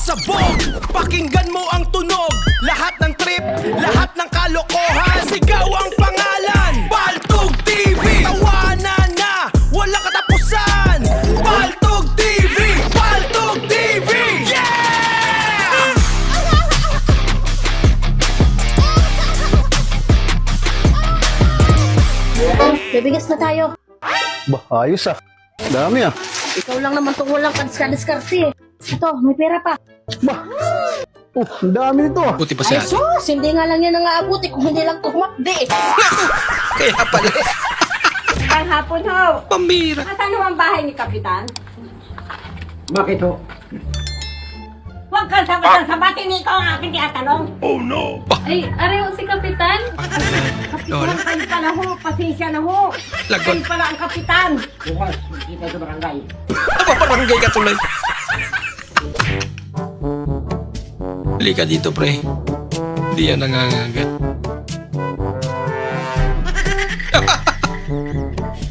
pasabog. Pakinggan mo ang tunog, lahat ng trip, lahat ng kalokohan. Sigaw ang pangalan, Paltog TV. Tawanan na, walang katapusan. Paltog TV, Paltog TV. Yeah! Bibigas na tayo. Bah, ayos ah. Dami ah. Ikaw lang naman itong walang kadiskarte. Ito, may pera pa. Bah. Ang dami nito ah. Buti pa Ay siya. sus, hindi nga lang yan ang aabuti kung hindi lang tuhwakdi. Kaya pala, Ang hapon ho. pambira. Nasaan ang bahay ni Kapitan? Bakit ho? Huwag kang sabatin ni ikaw ang aking tiyatanong. Oh no. Ay, areho si Kapitan. Lola, Kapitan, kayo pala ho. Pasensya na ho. Lagot. Kayo pala ang Kapitan. Bukas, kita sa barangay. paparangay ka tuloy. Halika dito, pre. Hindi yan nangangagat.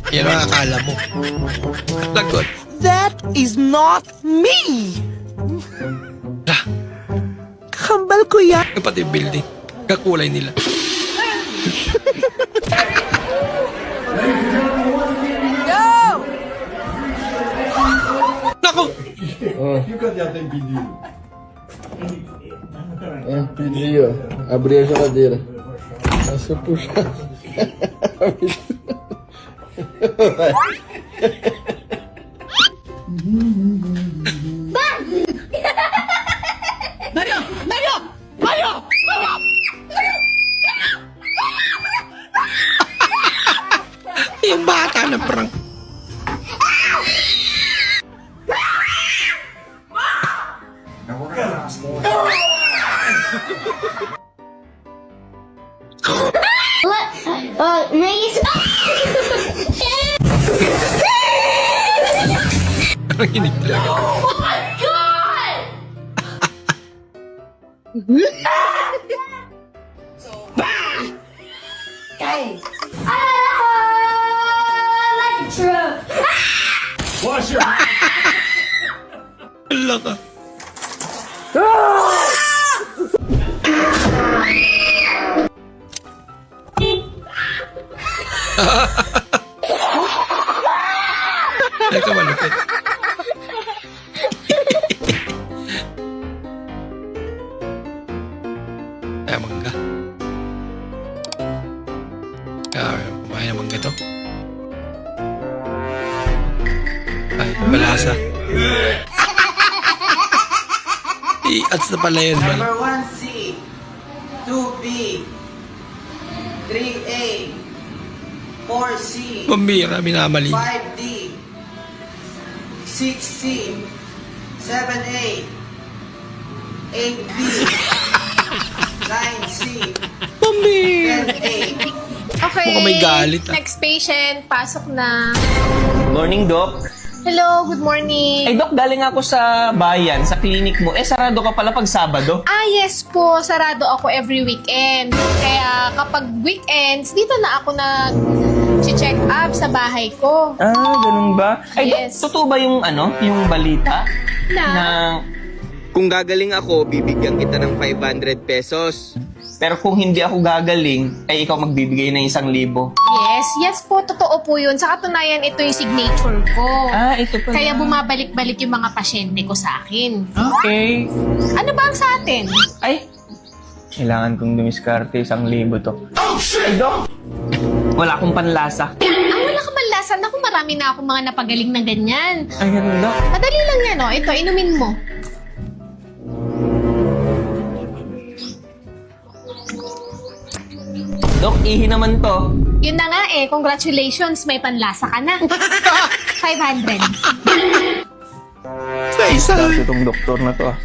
Yan ang akala mo. Lagot. That is not me! Ah, Kambal ko yan! pati building. Kakulay nila. Nako! Pediu, abri a geladeira. Essa puxa. Yung bata na parang... Naisip. Parang hinig talaga. Oh my God! Like a truck. Wala ka. Ay ka malupit. Ay, mangga. Kumain ng mangga to. Ay, malasa. I-ads na pala yun. Number 1C, 2B, 3A, 4C, Pambira, minamali. 5D, 6C, 7A, 8B, 9C, Pambira. 10A. Okay. Mukhang may galit, ah. Next patient. Pasok na. Morning, Doc. Hello, good morning. Ay, Doc, galing ako sa bayan, sa clinic mo. Sarado ka pala pag Sabado. Ah, yes po. Sarado ako every weekend. Kaya kapag weekends, dito na ako nag-check up sa bahay ko. Ah, ganun ba? Ay, Yes. Doc, totoo ba yung yung balita? Na? Kung gagaling ako, bibigyan kita ng 500 pesos. Pero kung hindi ako gagaling, ay ikaw magbibigay ng 1,000. Yes po. Totoo po yun. Sa katunayan, ito yung signature ko. Ah, ito pala. Kaya bumabalik-balik yung mga pasyente ko sa akin. Okay. Ano ba ang sa atin? Ay, kailangan kong dumiskarte 1,000 to. Ay, Doc, wala akong panlasa. Wala ka man lasa. Naku, marami na akong mga napagaling na ganyan. Ay, ganun, Doc. Madali lang yan, oh. Ito, inumin mo. Doc, ihi naman to. Yun na nga eh. Congratulations, may panlasa ka na. 500. Sa isa. Dati itong doktor na to, ah.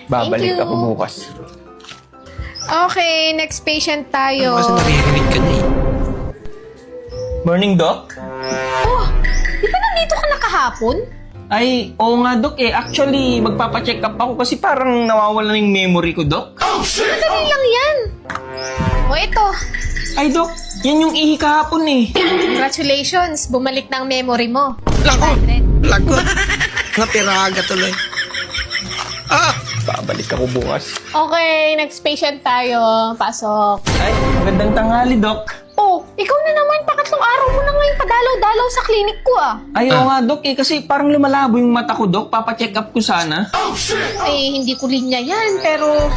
Babalik Thank you. ako bukas. Okay, next patient tayo. Kasi naririnig ka niya eh. Morning, Doc. Oh, di ba nandito ka na kahapon? Ay, oo nga, Doc. Actually, magpapacheck up ako kasi parang nawawala na yung memory ko, Doc. Madali lang yan. O ito, Ay, Doc, yan yung ihi kahapon eh. congratulations. Bumalik na ang memory mo. Lako. 500. Lagot. Napiraga tuloy. Babalik ako bukas. Okay, next patient tayo. Pasok. Ay, magandang tanghali, Doc. Oh, ikaw na naman. Pangatlong araw mo na ngayon padalaw-dalaw sa klinik ko ah. Ayaw nga, Doc, kasi parang lumalabo yung mata ko, Doc. Papacheck up ko sana. Eh, hindi ko linya yan, pero...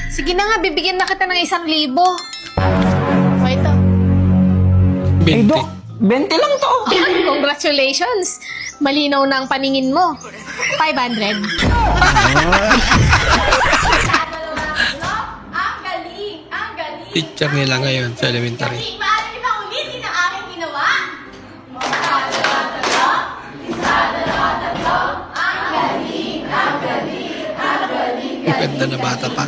Sige na nga, bibigyan na kita ng 1,000. Okay to. Eh, Doc, 20 lang to. Congratulations! Malinaw na ang paningin mo. 500. Ang galing! Ang galing! Teacher nila ngayon sa elementary. Maaari bang ulitin ang aking ginawa? Maganda na bata pa.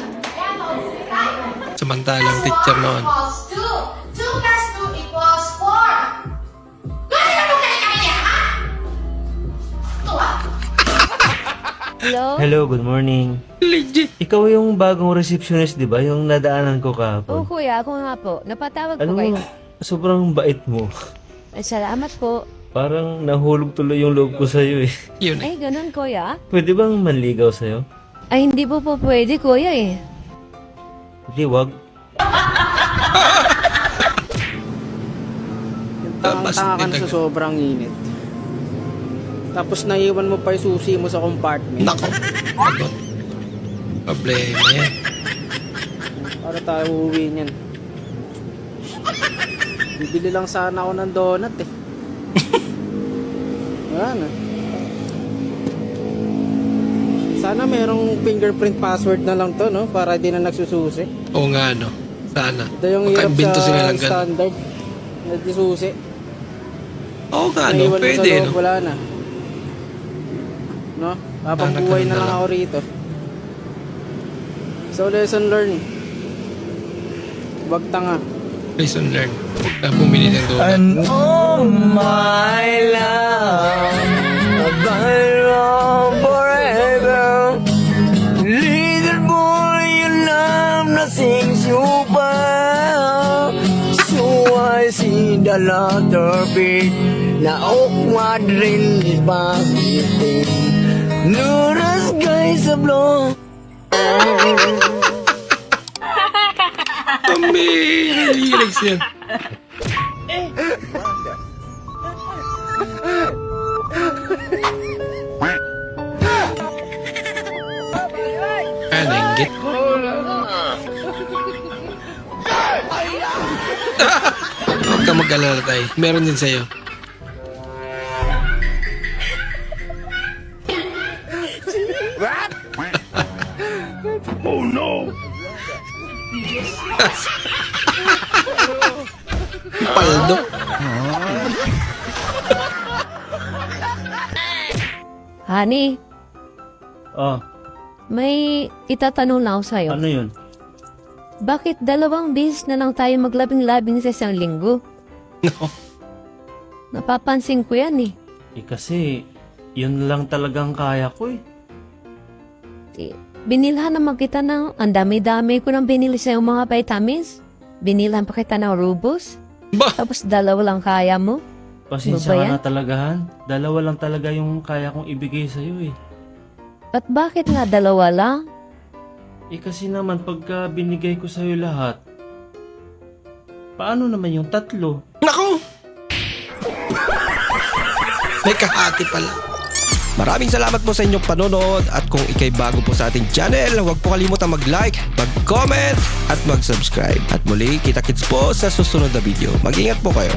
Samantalang teacher noon. 2 plus 2 equals 4. Bakit naman kanya ha? Hello? Hello, good morning. Legit. Ikaw yung bagong receptionist, di ba? Yung nadaanan ko Oh, kahapon. kuya, ako nga po. Napatawag Ano po kayo. mo, sobrang bait mo. Ay, salamat po. Parang nahulog tuloy yung loob ko sa'yo eh. Yun eh. Ay, ganun, kuya. Pwede bang manligaw sa'yo? Ay, hindi po pwede, kuya eh. Hindi, wag. Tanga ka na sa sobrang init. Tapos naiwan mo pa yung susi mo sa compartment. Nako. Agot. Problema yan. Para tayo uuwi niyan. Bibili lang sana ako ng donut eh. Yan ah. Sana merong fingerprint password na lang to, no? Para di na nagsususi. Oo nga, no. Sana. Ito yung hirap Makaimbento sa sila lang ganun. standard. Nagsususi. Oo nga, no. Naiwan mo Pwede, sa loob, no. wala na. No? Habang Sana buhay ganun na na lang lang. ako rito. So, lesson learned. Huwag tanga. Lesson learned. Huwag na bumili ng donut. And oh my love, abide forever. Little boy, your love nothing you found. So I see the laughter beat. Na awkward rin is bagitin. Nuras guys sa blow. Pambira, lyrics yan. Ah, nainggit. Huwag ka mag-alala tayo. Meron din sa'yo. Oh no! Paldo. Honey, Oh, may itatanong lang ako sa'yo. ano yun? Bakit 2 beses na lang tayo maglabing-labing sa isang linggo? No. Napapansin ko yan eh. Eh kasi, yun lang talagang kaya ko eh. Binilhan naman kita ng ang dami-dami ko nang binili sa'yo mga vitamins. Binilhan pa kita ng Rubos. Ba? Tapos 2 lang kaya mo. Pasensya Ano ba ka yan? na talagahan. 2 lang talaga yung kaya kong ibigay sa'yo eh. At bakit nga 2 lang? Eh kasi naman pagka binigay ko sa'yo lahat, paano naman yung 3? Naku! May kahati pala. Maraming salamat po sa inyong panonood at kung ikay bago po sa ating channel, huwag po kalimutang mag-like, mag-comment at mag-subscribe. At muli, kita-kits po sa susunod na video. Mag-ingat po kayo.